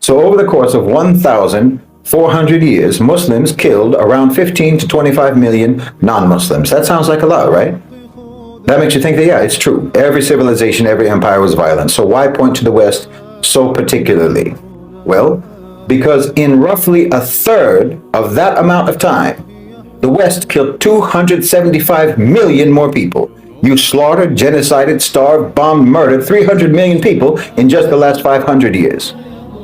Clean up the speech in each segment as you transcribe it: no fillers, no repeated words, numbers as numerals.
So over the course of 1,400 years, Muslims killed around 15 to 25 million non-Muslims. That sounds like a lot, right? That makes you think that, yeah, it's true. Every civilization, every empire was violent. So why point to the West so particularly? Well, because in roughly a third of that amount of time, the West killed 275 million more people. You slaughtered, genocided, starved, bombed, murdered 300 million people in just the last 500 years.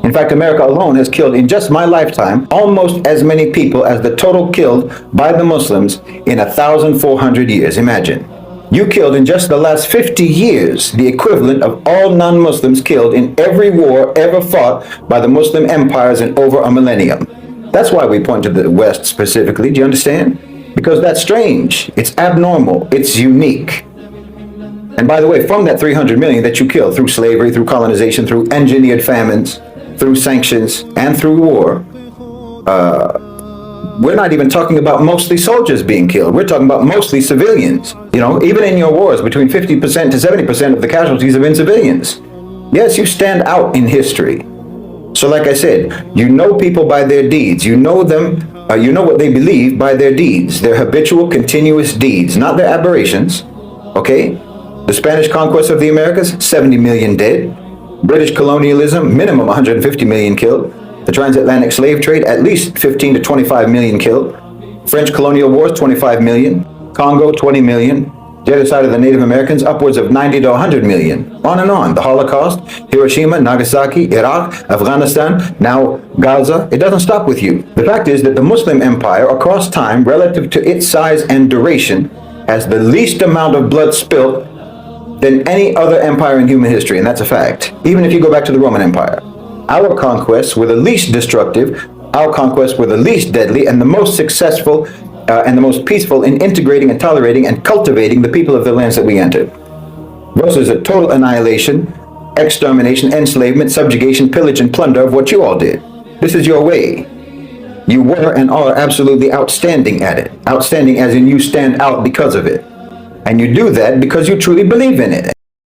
In fact, America alone has killed in just my lifetime almost as many people as the total killed by the Muslims in 1,400 years. Imagine. You killed in just the last 50 years the equivalent of all non-Muslims killed in every war ever fought by the Muslim empires in over a millennium. That's why we point to the West specifically. Do you understand? Because that's strange. It's abnormal. It's unique. And by the way, from that 300 million that you killed through slavery, through colonization, through engineered famines, through sanctions, and through war, we're not even talking about mostly soldiers being killed. We're talking about mostly civilians. You know, even in your wars, between 50% to 70% of the casualties have been civilians. Yes, you stand out in history. So like I said, you know people by their deeds. You know them, you know what they believe by their deeds, their habitual, continuous deeds, not their aberrations. Okay? The Spanish conquest of the Americas, 70 million dead. British colonialism, minimum 150 million killed. The transatlantic slave trade, at least 15 to 25 million killed. French colonial wars, 25 million. Congo, 20 million. Genocide of the Native Americans, upwards of 90 to 100 million. On and on. The Holocaust, Hiroshima, Nagasaki, Iraq, Afghanistan, now Gaza. It doesn't stop with you. The fact is that the Muslim empire across time, relative to its size and duration, has the least amount of blood spilt than any other empire in human history, and that's a fact. Even if you go back to the Roman Empire. Our conquests were the least destructive, our conquests were the least deadly, and the most successful and the most peaceful in integrating and tolerating and cultivating the people of the lands that we entered. Versus a total annihilation, extermination, enslavement, subjugation, pillage, and plunder of what you all did. This is your way. You were and are absolutely outstanding at it. Outstanding as in you stand out because of it. And you do that because you truly believe in it.